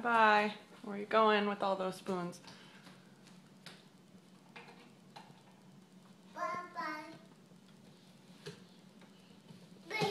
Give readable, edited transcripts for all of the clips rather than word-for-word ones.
Bye-bye. Where are you going with all those spoons? Bye-bye. Bye.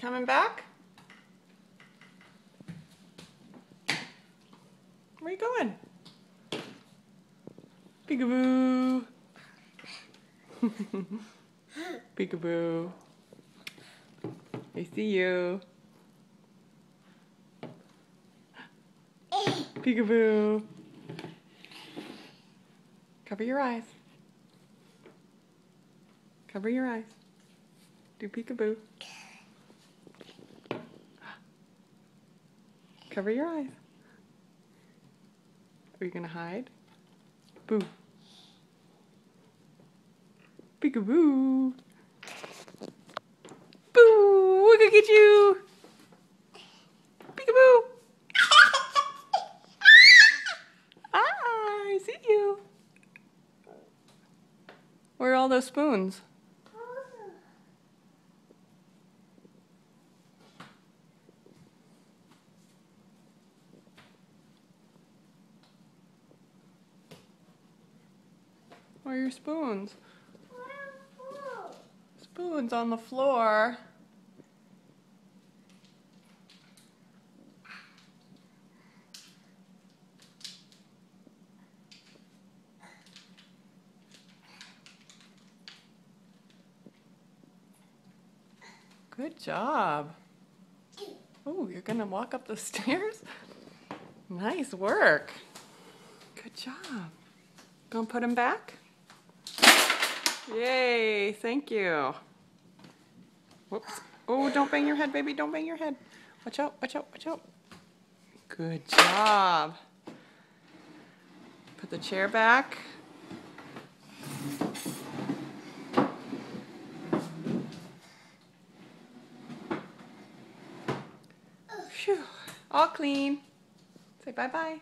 Coming back? Where you going? Peekaboo. Peekaboo. I see you. Peekaboo. Cover your eyes. Cover your eyes. Do peekaboo. Cover your eyes. Are you gonna hide? Boo. Peekaboo. Boo! We're gonna get you! Peekaboo! I see you. Where are all those spoons? Where are your spoons? Spoons on the floor. Good job. Oh, you're gonna walk up the stairs? Nice work. Good job. Gonna put them back? Yay, thank you. Whoops. Oh, don't bang your head, baby. Don't bang your head. Watch out, watch out, watch out. Good job. Put the chair back. Phew. All clean. Say bye-bye.